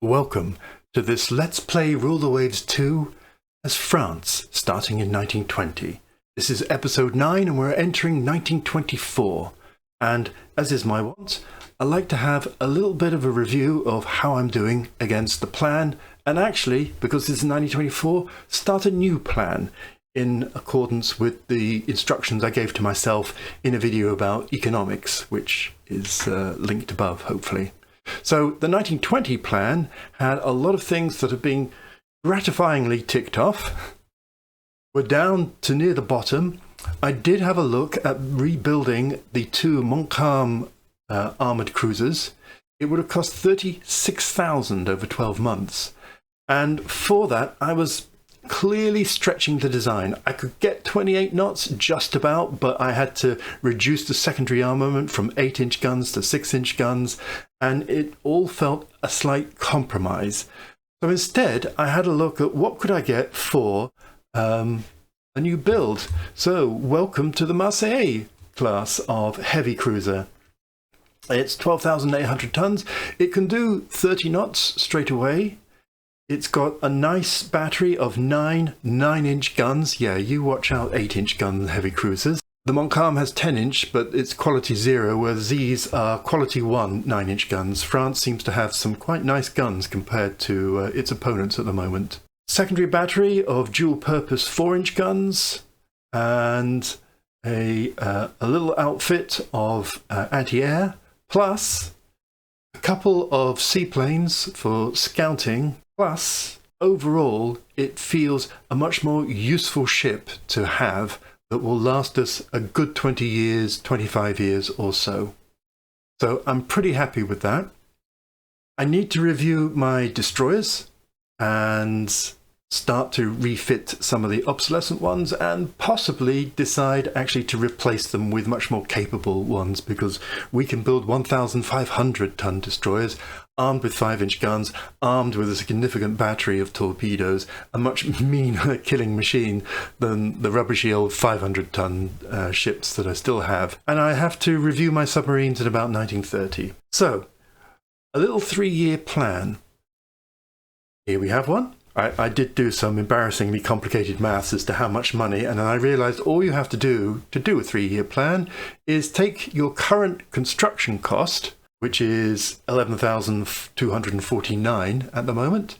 Welcome to this Let's Play Rule the Waves 2 as France, starting in 1920. This is episode 9 and we're entering 1924. And as is my wont, I like to have a little bit of a review of how I'm doing against the plan, and actually, because this is 1924, start a new plan in accordance with the instructions I gave to myself in a video about economics, which is linked above, hopefully. So the 1920 plan had a lot of things that have been gratifyingly ticked off. We're down to near the bottom. I did have a look at rebuilding the two Montcalm armoured cruisers. It would have cost 36,000 over 12 months. And for that, I was clearly stretching the design. I could get 28 knots just about, but I had to reduce the secondary armament from 8-inch guns to 6-inch guns, and it all felt a slight compromise. So instead, I had a look at what could I get for a new build. So welcome to the Marseilles class of heavy cruiser. It's 12,800 tons. It can do 30 knots straight away. It's got a nice battery of 9-inch guns. Yeah, you watch out 8-inch gun heavy cruisers. The Montcalm has 10-inch, but it's quality 0, whereas these are quality 1 9-inch guns. France seems to have some quite nice guns compared to its opponents at the moment. Secondary battery of dual-purpose 4-inch guns, and a little outfit of anti-air, plus a couple of seaplanes for scouting. Plus, overall, it feels a much more useful ship to have that will last us a good 20 years, 25 years or so. So I'm pretty happy with that. I need to review my destroyers and start to refit some of the obsolescent ones and possibly decide actually to replace them with much more capable ones, because we can build 1,500 ton destroyers armed with 5-inch guns, armed with a significant battery of torpedoes, a much meaner killing machine than the rubbishy old 500-ton ships that I still have. And I have to review my submarines in about 1930. So, a little 3-year plan. Here we have one. I did do some embarrassingly complicated maths as to how much money, and then I realised all you have to do a 3-year plan is take your current construction cost, which is 11,249 at the moment,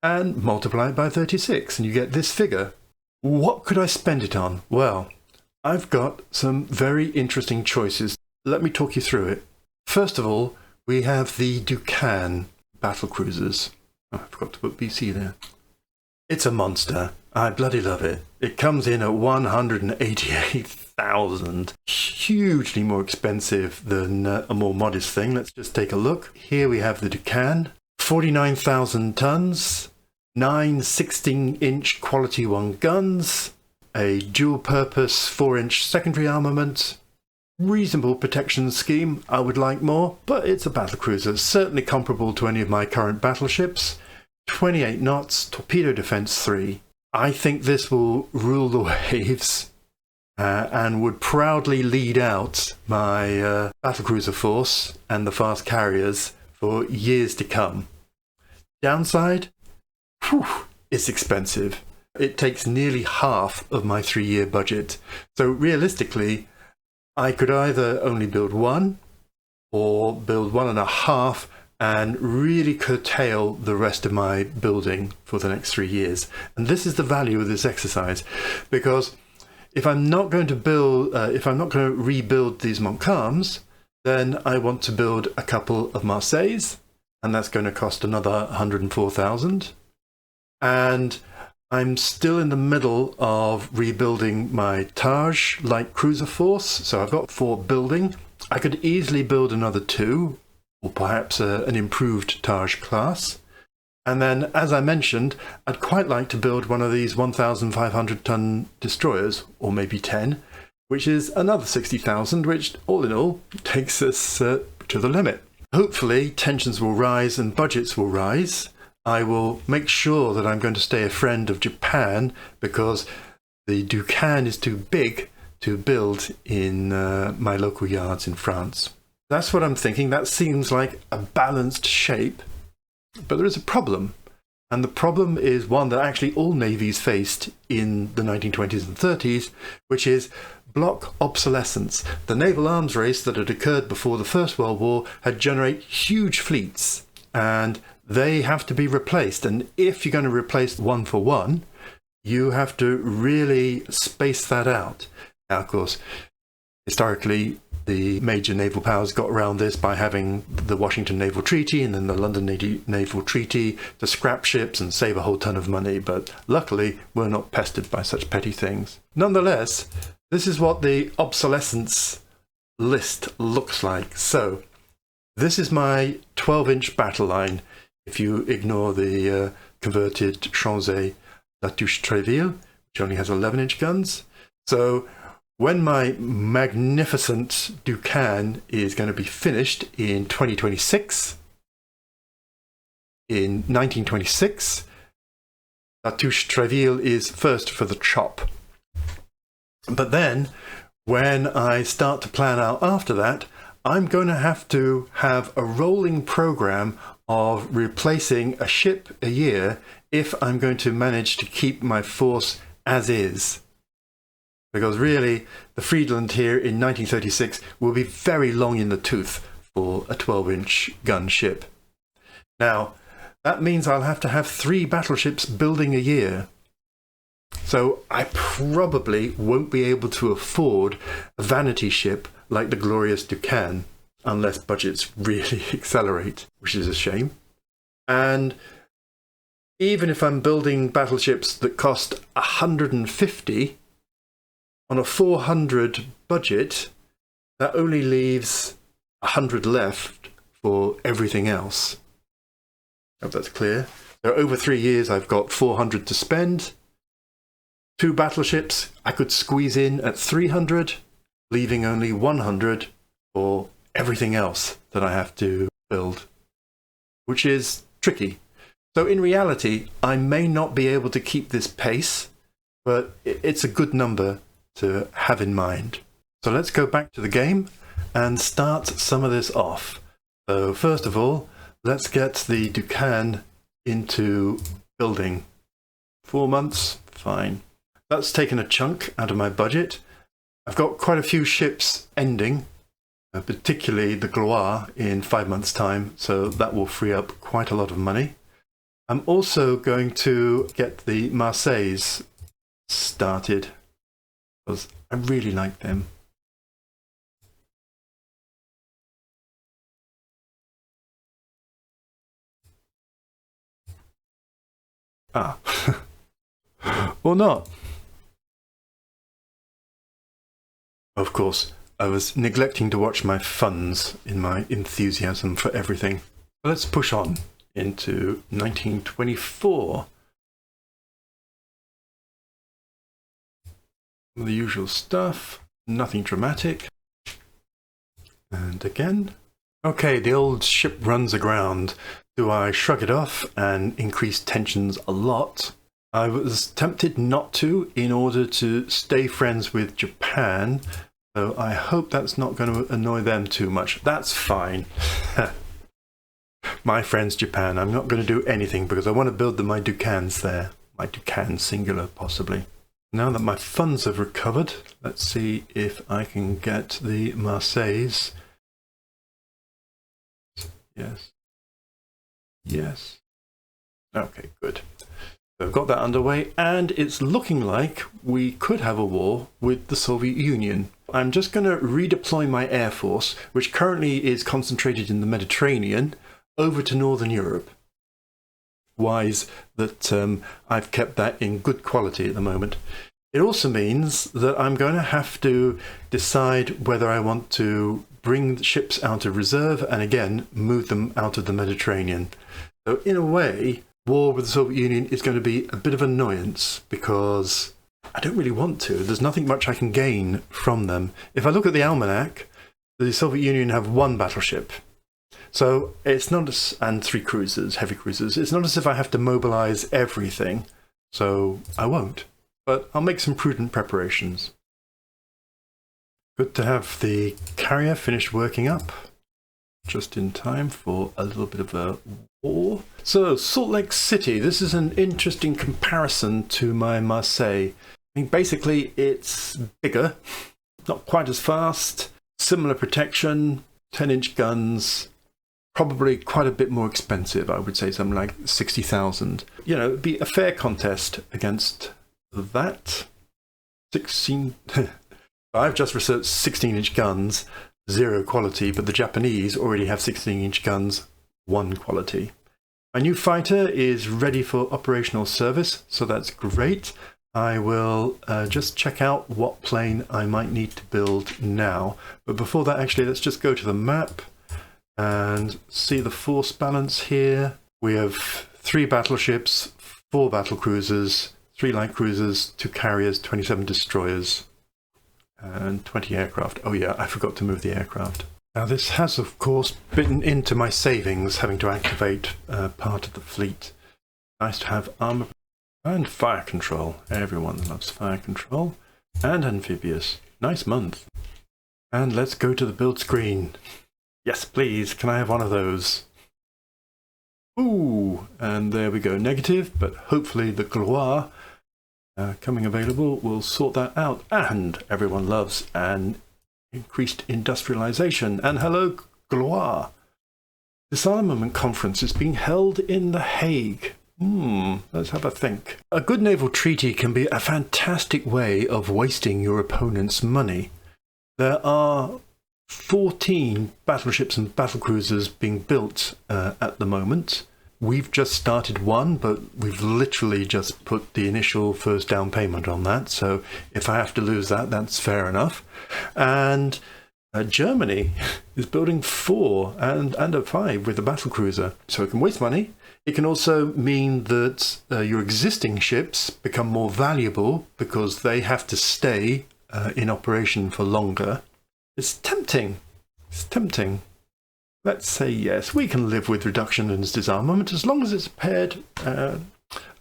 and multiply it by 36, and you get this figure. What could I spend it on? Well, I've got some very interesting choices. Let me talk you through it. First of all, we have the Duquesne battlecruisers. Oh, I forgot to put BC there. It's a monster. I bloody love it. It comes in at 188,000. Hugely more expensive than a more modest thing. Let's just take a look. Here we have the Duquesne. 49,000 tons. 9 16-inch quality 1 guns. A dual-purpose 4-inch secondary armament. Reasonable protection scheme. I would like more, but it's a battlecruiser. Certainly comparable to any of my current battleships. 28 knots, torpedo defense 3. I think this will rule the waves and would proudly lead out my battlecruiser force and the fast carriers for years to come. Downside? Whew, it's expensive. It takes nearly half of my 3-year budget. So realistically, I could either only build one or build 1.5 and really curtail the rest of my building for the next 3 years. And this is the value of this exercise, because if I'm not going to rebuild these Montcalms, then I want to build a couple of Marseilles, and that's going to cost another 104,000. And I'm still in the middle of rebuilding my Taj light cruiser force, so I've got 4 building. I could easily build another 2, or perhaps an improved Taj class. And then, as I mentioned, I'd quite like to build one of these 1,500-ton destroyers, or maybe 10, which is another 60,000, which, all in all, takes us to the limit. Hopefully, tensions will rise and budgets will rise. I will make sure that I'm going to stay a friend of Japan, because the Duquesne is too big to build in my local yards in France. That's what I'm thinking. That seems like a balanced shape. But there is a problem. And the problem is one that actually all navies faced in the 1920s and 30s, which is block obsolescence. The naval arms race that had occurred before the First World War had generated huge fleets, and they have to be replaced. And if you're going to replace one for one, you have to really space that out. Now, of course, historically, the major naval powers got around this by having the Washington Naval Treaty and then the London Naval Treaty to scrap ships and save a whole ton of money. But luckily, we're not pestered by such petty things. Nonetheless, this is what the obsolescence list looks like. So this is my 12-inch battle line. If you ignore the converted Chanzay La Touche-Treville, which only has 11-inch guns. So when my magnificent Duquesne is going to be finished in 2026, in 1926, La Touche-Treville is first for the chop. But then, when I start to plan out after that, I'm going to have a rolling program of replacing a ship a year if I'm going to manage to keep my force as is. Because really, the Friedland here in 1936 will be very long in the tooth for a 12-inch gun ship. Now, that means I'll have to have 3 battleships building a year. So I probably won't be able to afford a vanity ship like the glorious Duquesne, unless budgets really accelerate, which is a shame. And even if I'm building battleships that cost 150 on a 400 budget, that only leaves 100 left for everything else. Hope that's clear. So over 3 years, I've got 400 to spend. 2 battleships I could squeeze in at 300, leaving only 100 for everything else that I have to build, which is tricky. So in reality, I may not be able to keep this pace, but it's a good number to have in mind. So let's go back to the game and start some of this off. So first of all, let's get the Duquesne into building. 4 months, fine. That's taken a chunk out of my budget. I've got quite a few ships ending, particularly the Gloire in 5 months' time, so that will free up quite a lot of money. I'm also going to get the Marseilles started, because I really like them. Ah, or not. Of course, I was neglecting to watch my funds in my enthusiasm for everything. Let's push on into 1924. The usual stuff, nothing dramatic. And again. Okay, the old ship runs aground. Do I shrug it off and increase tensions a lot? I was tempted not to in order to stay friends with Japan, so I hope that's not going to annoy them too much. That's fine. My friends Japan, I'm not going to do anything because I want to build my Duquesnes there. My Duquesne singular, possibly. Now that my funds have recovered, let's see if I can get the Marseilles. Yes. Yes. Okay, good. So I've got that underway, and it's looking like we could have a war with the Soviet Union. I'm just going to redeploy my air force, which currently is concentrated in the Mediterranean, over to Northern Europe. Wise that I've kept that in good quality at the moment. It also means that I'm going to have to decide whether I want to bring the ships out of reserve and again move them out of the Mediterranean. So in a way, war with the Soviet Union is going to be a bit of annoyance because I don't really want to. There's nothing much I can gain from them. If I look at the almanac, the Soviet Union have 1 battleship. So it's not as, and 3 cruisers, heavy cruisers. It's not as if I have to mobilize everything. So I won't. But I'll make some prudent preparations. Good to have the carrier finished working up. just in time for a little bit of a war. So, Salt Lake City, this is an interesting comparison to my Marseilles. I mean, basically, it's bigger, not quite as fast, similar protection, 10-inch guns, probably quite a bit more expensive. I would say something like 60,000. You know, it'd be a fair contest against that. 16. I've just researched 16-inch guns, 0 quality, but the Japanese already have 16-inch guns, 1 quality. My new fighter is ready for operational service, so that's great. I will just check out what plane I might need to build now. But before that, actually, let's just go to the map and see the force balance here. We have 3 battleships, 4 battlecruisers, 3 light cruisers, 2 carriers, 27 destroyers, and 20 aircraft. Oh yeah, I forgot to move the aircraft. Now this has, of course, bitten into my savings, having to activate part of the fleet. Nice to have armor and fire control. Everyone loves fire control. And amphibious. Nice month. And let's go to the build screen. Yes, please. Can I have one of those? Ooh, and there we go. Negative, but hopefully the Gloire coming available will sort that out. And everyone loves an increased industrialization. And hello, Gloire. Disarmament conference is being held in The Hague. Let's have a think. A good naval treaty can be a fantastic way of wasting your opponent's money. There are 14 battleships and battlecruisers being built at the moment. We've just started one, but we've literally just put the initial first down payment on that. So if I have to lose that, that's fair enough. And Germany is building 4 and a 5 with a battlecruiser. So it can waste money. It can also mean that your existing ships become more valuable because they have to stay in operation for longer. It's tempting. It's tempting. Let's say yes. We can live with reduction in disarmament as long as it's paired,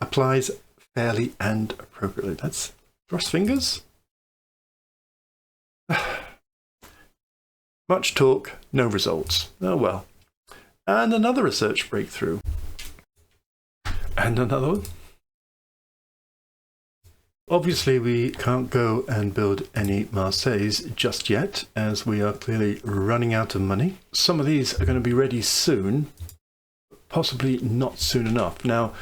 applies fairly and appropriately. Let's cross fingers. Much talk, no results. Oh well. And another research breakthrough. And another one. Obviously, we can't go and build any Marseilles just yet, as we are clearly running out of money. Some of these are going to be ready soon, possibly not soon enough. Now,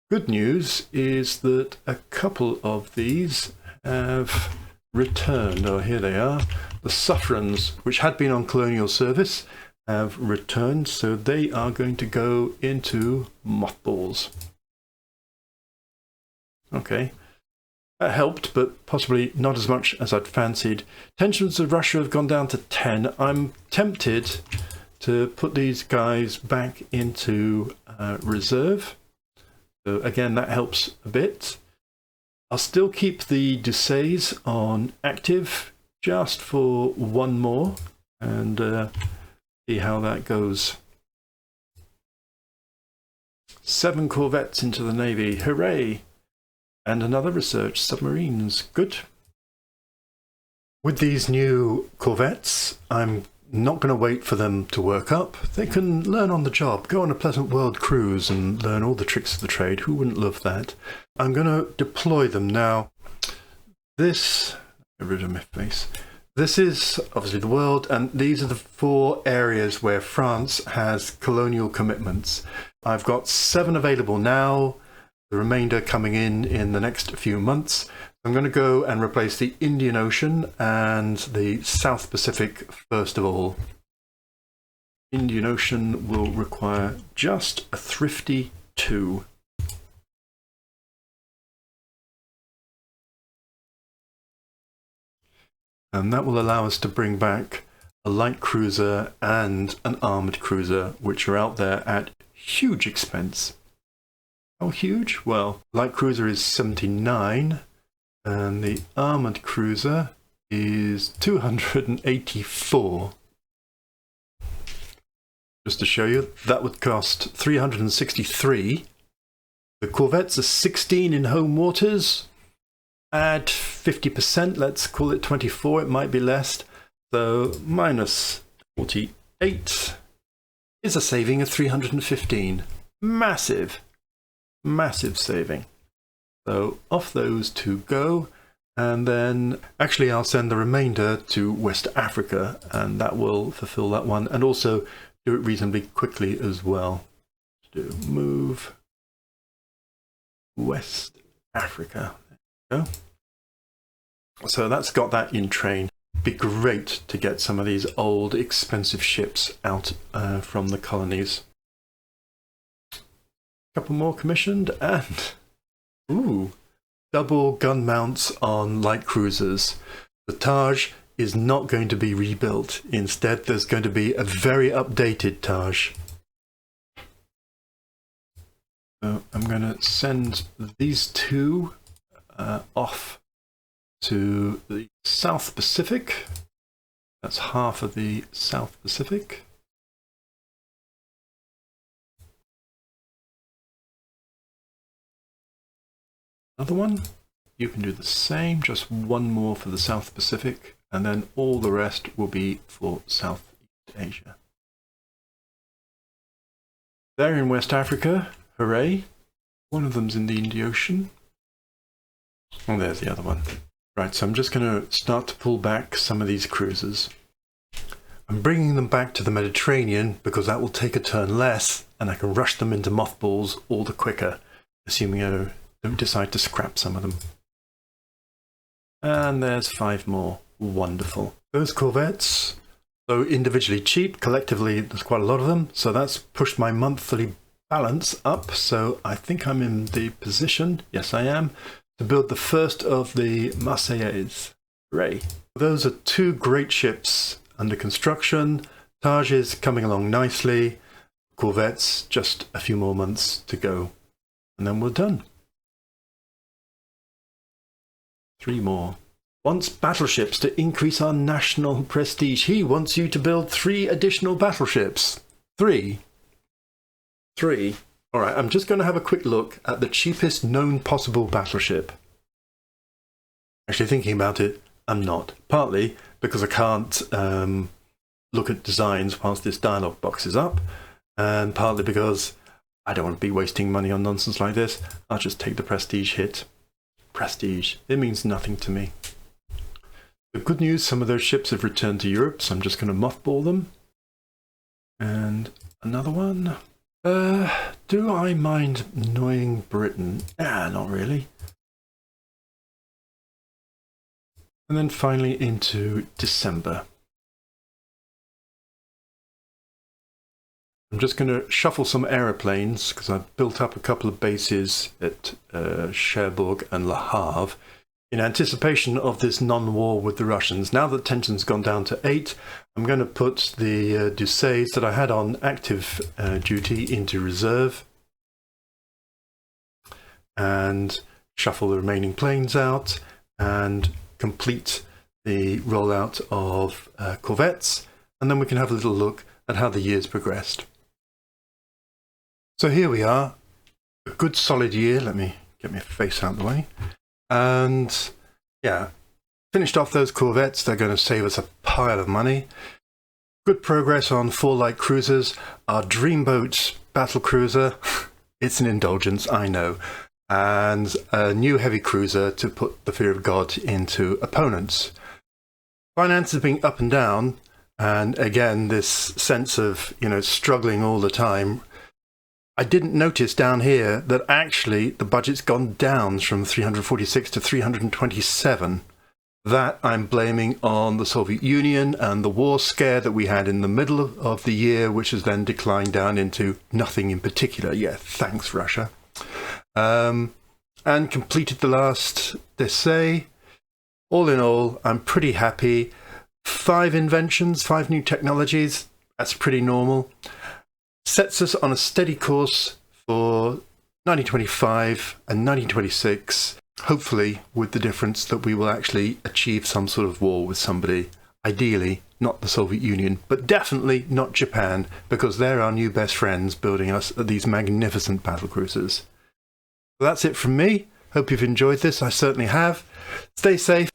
good news is that a couple of these have returned. Oh, here they are. The Sufferans, which had been on Colonial service, have returned, so they are going to go into mothballs. Okay. That helped, but possibly not as much as I'd fancied. Tensions with Russia have gone down to 10. I'm tempted to put these guys back into reserve. So again, that helps a bit. I'll still keep the Duquesne on active just for one more and see how that goes. 7 corvettes into the Navy. Hooray! And another research, submarines. Good. With these new corvettes, I'm not going to wait for them to work up. They can learn on the job, go on a pleasant world cruise and learn all the tricks of the trade. Who wouldn't love that? I'm going to deploy them now. This, get rid of my face. This is obviously the world, and these are the 4 areas where France has colonial commitments. I've got 7 available now. The remainder coming in the next few months. I'm going to go and replace the Indian Ocean and the South Pacific first of all. Indian Ocean will require just a thrifty 2. And that will allow us to bring back a light cruiser and an armoured cruiser, which are out there at huge expense. How huge? Well, light cruiser is 79 and the armoured cruiser is 284. Just to show you, that would cost 363. The corvettes are 16 in home waters. Add 50%, let's call it 24, it might be less. So minus 48. is a saving of 315. Massive, massive saving. So off those two go. And then actually I'll send the remainder to West Africa, and that will fulfill that one, and also do it reasonably quickly as well. Do move West Africa. There we go. So that's got that in train. Be great to get some of these old expensive ships out from the colonies. A couple more commissioned, and ooh, double gun mounts on light cruisers. The Taj is not going to be rebuilt. Instead, there's going to be a very updated Taj. So I'm going to send these two off to the South Pacific. That's half of the South Pacific. Another one. You can do the same, just one more for the South Pacific, and then all the rest will be for Southeast Asia. They're in West Africa. Hooray. One of them's in the Indian Ocean. Oh, there's the other one. Right, so I'm just going to start to pull back some of these cruisers. I'm bringing them back to the Mediterranean because that will take a turn less, and I can rush them into mothballs all the quicker, assuming I don't decide to scrap some of them. And there's 5 more. Wonderful. Those corvettes, though individually cheap, collectively there's quite a lot of them, so that's pushed my monthly balance up. So I think I'm in the position, yes I am, to build the first of the Marseilles. Hooray. Those are 2 great ships under construction. Taj is coming along nicely. Corvettes, just a few more months to go, and then we're done. 3 more. Wants battleships to increase our national prestige. He wants you to build 3 additional battleships. 3. Alright, I'm just going to have a quick look at the cheapest known possible battleship. Actually, thinking about it, I'm not. Partly because I can't look at designs whilst this dialogue box is up, and partly because I don't want to be wasting money on nonsense like this. I'll just take the prestige hit. Prestige, it means nothing to me. The good news, some of those ships have returned to Europe, so I'm just going to mothball them. And another one. Do I mind annoying Britain? Not really. And then finally into December. I'm just going to shuffle some aeroplanes because I've built up a couple of bases at Cherbourg and Le Havre in anticipation of this non-war with the Russians. Now that tension's gone down to 8, I'm going to put the Duquesnes that I had on active duty into reserve and shuffle the remaining planes out and complete the rollout of corvettes, and then we can have a little look at how the year's progressed. So here we are, a good solid year. Let me get my face out of the way. And yeah, finished off those corvettes. They're going to save us a pile of money. Good progress on 4 light cruisers. Our dreamboat battlecruiser, it's an indulgence, I know. And a new heavy cruiser to put the fear of God into opponents. Finances being up and down, and again, this sense of, struggling all the time. I didn't notice down here that actually the budget's gone down from 346 to 327. That I'm blaming on the Soviet Union and the war scare that we had in the middle of the year, which has then declined down into nothing in particular. Yeah, thanks, Russia. And completed the last essay. All in all, I'm pretty happy. 5 inventions, 5 new technologies. That's pretty normal. Sets us on a steady course for 1925 and 1926, hopefully with the difference that we will actually achieve some sort of war with somebody. Ideally, not the Soviet Union, but definitely not Japan, because they're our new best friends building us these magnificent battlecruisers. So that's it from me. Hope you've enjoyed this. I certainly have. Stay safe.